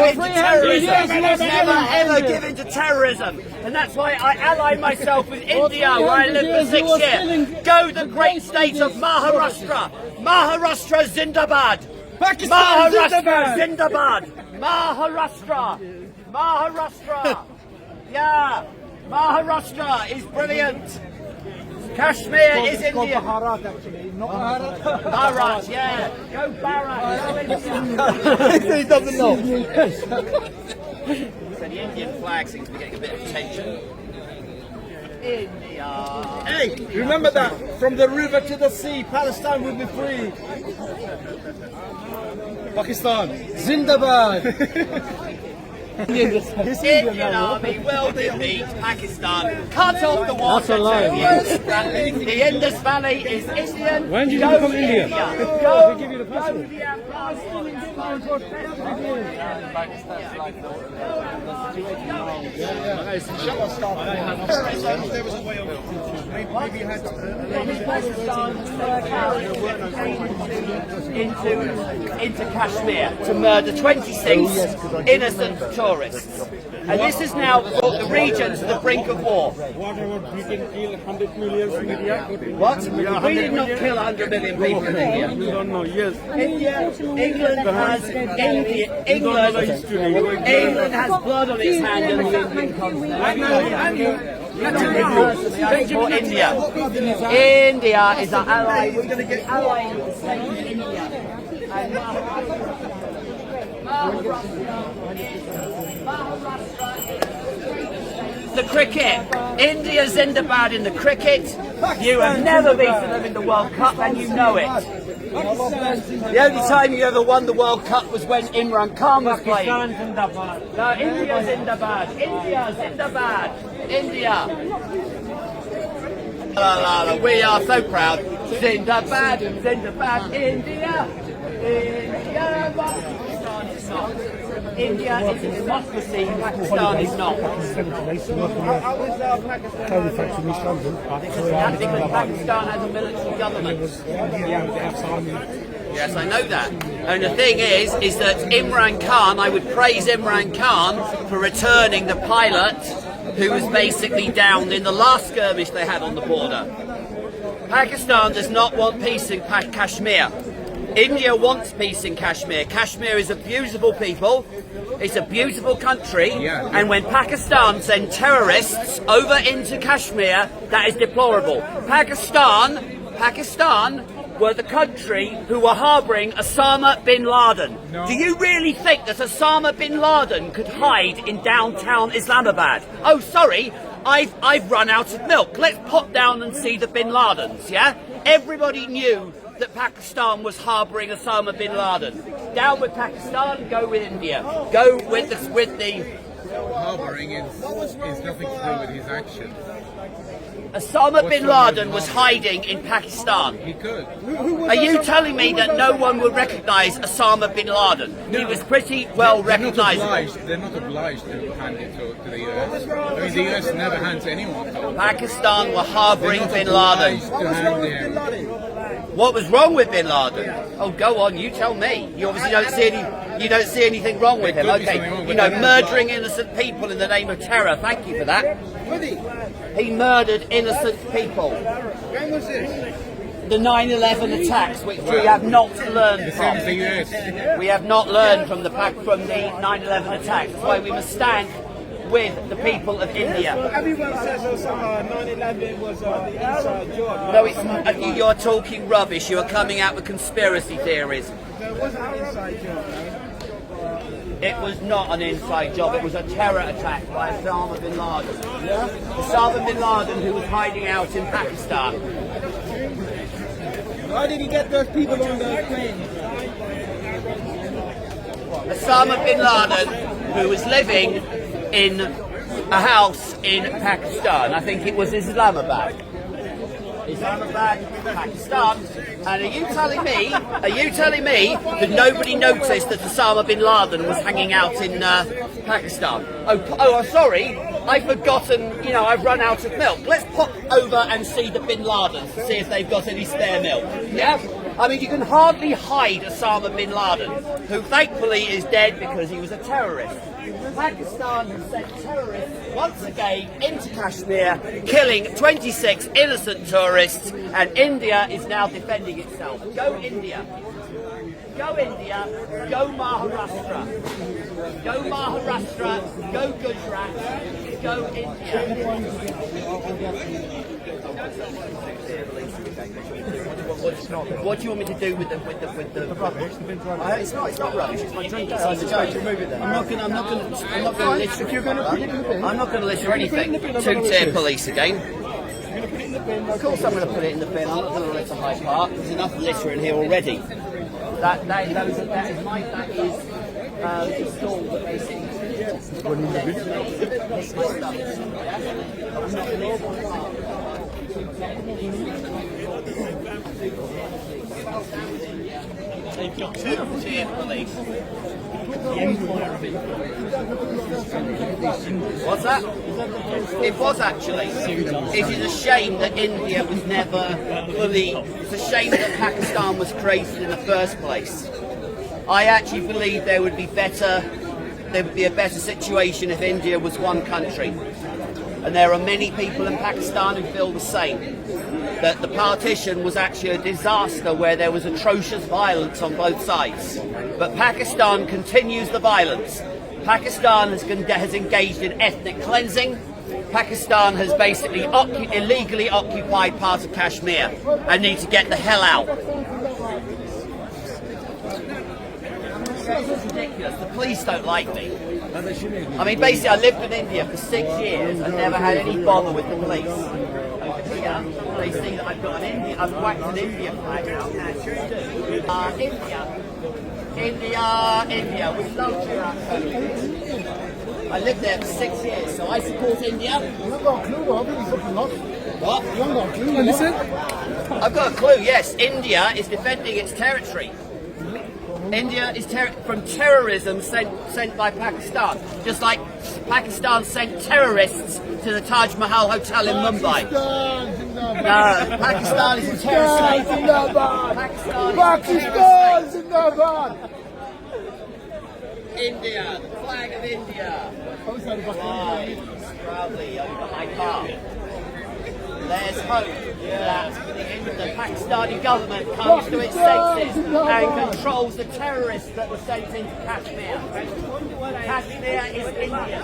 in to terrorism. Never ever give in to terrorism. And that's why I ally myself with India, where I lived for 6 years. Go the great state of Maharashtra. Maharashtra Zindabad. Maharashtra Zindabad. Maharashtra. Maharashtra. Yeah. Maharashtra is brilliant. Kashmir is India. Bharat actually, not Bharat. Bharat, yeah. Go Bharat. He doesn't know. So the Indian flag seems to be getting a bit of attention. India. Hey, remember that? From the river to the sea, Palestine will be free. Pakistan, Zindabad. Indian army will defeat Pakistan. Cut off the water to the Indus Valley is Indian. When did you become Indian? Go give you the passport. into Kashmir to murder 26 innocent tourists. And this has now brought the region to the brink of war. What about Britain kill 100 million in India? What? We did not kill 100 million people in India. You don't know, yes. England has blood on its hand in the Indian for India. India is our ally. We're going to get ally with the state of India. The cricket. India Zindabad in the cricket. You have never beaten them in the World Cup and you know it. The only time you ever won the World Cup was when Imran Khan was playing. No, India Zindabad. India Zindabad. India. La, la, la. We are so proud. Zindabad, Zindabad, India. India, Pakistan is not. India is a democracy, Pakistan is not. Because Pakistan has a military government. Yes, I know that. And the thing is that Imran Khan, I would praise Imran Khan for returning the pilot who was basically downed in the last skirmish they had on the border. Pakistan does not want peace in Kashmir. India wants peace in Kashmir. Kashmir is a beautiful people. It's a beautiful country. And when Pakistan send terrorists over into Kashmir, that is deplorable. Pakistan were the country who were harbouring Osama bin Laden. No. Do you really think that Osama bin Laden could hide in downtown Islamabad? Oh, sorry, I've run out of milk. Let's pop down and see the bin Ladens, yeah? Everybody knew that Pakistan was harbouring Osama bin Laden. Down with Pakistan, go with India. Go with the harbouring is nothing to do with his actions. Osama bin Laden was hiding in Pakistan. He could. Are you telling me that no one would recognise Osama bin Laden? No. He was pretty well recognisable. They're not obliged to hand it to the US. I mean, the US never hands anyone to them. Pakistan were harbouring bin Laden. What was wrong with bin Laden? Oh, go on, you tell me. You obviously don't see anything wrong with him. Okay, you know, murdering innocent people in the name of terror. Thank you for that. He murdered innocent people. When was this? The 9/11 attacks, which we have not learned from. We have not learned from the 9/11 attacks. That's why we must stand with the people of India. Everyone says 9/11 was the inside job. No, it's not. You're talking rubbish. You're coming out with conspiracy theories. There wasn't an inside job, right? It was not an inside job. It was a terror attack by Osama bin Laden. Yeah? Osama bin Laden, who was hiding out in Pakistan. Why did he get those people on the plane? Osama bin Laden, who was living in a house in Pakistan. I think it was Islamabad. Islamabad, Pakistan. And are you telling me that nobody noticed that Osama bin Laden was hanging out in Pakistan? Oh, I'm sorry, I've forgotten, I've run out of milk. Let's pop over and see the bin Ladens to see if they've got any spare milk. Yeah? I mean, you can hardly hide Osama bin Laden, who thankfully is dead because he was a terrorist. Pakistan has sent terrorists once again into Kashmir, killing 26 innocent tourists, and India is now defending itself. Go India! Go India! Go Maharashtra! Go Maharashtra! Go Gujarat! Go India! What do you want me to do with the rubbish? It's not rubbish. It's my drink. I'm not going to litter. I'm not going to litter anything. Two-tier police again. Of course, I'm going to put it in the bin. I'm not going to litter Hyde Park. There's enough litter in here already. That is the stall that basically. They've got two-tier police. What's that? It was actually. It is a shame that India was never fully. It's a shame that Pakistan was created in the first place. I actually believe there would be a better situation if India was one country. And there are many people in Pakistan who feel the same. That the partition was actually a disaster where there was atrocious violence on both sides. But Pakistan continues the violence. Pakistan has engaged in ethnic cleansing. Pakistan has basically illegally occupied part of Kashmir and needs to get the hell out. It's ridiculous. The police don't like me. I mean, basically, I lived in India for 6 years and never had any bother with the police. Over here, they see that I've got I've whacked an India flag out. India, we love Virat Kohli. I lived there for 6 years, so I support India. You've got a clue, what? You haven't got a clue, listen. I've got a clue, yes. India is defending its territory. India is from terrorism sent by Pakistan, just like Pakistan sent terrorists to the Taj Mahal Hotel in Mumbai. No, Pakistan is a terrorist state. Pakistan Zindabad! India, the flag of India. Proudly over my car. There's hope that the Pakistani government comes to its senses and controls the terrorists that were sent into Kashmir. Kashmir is India.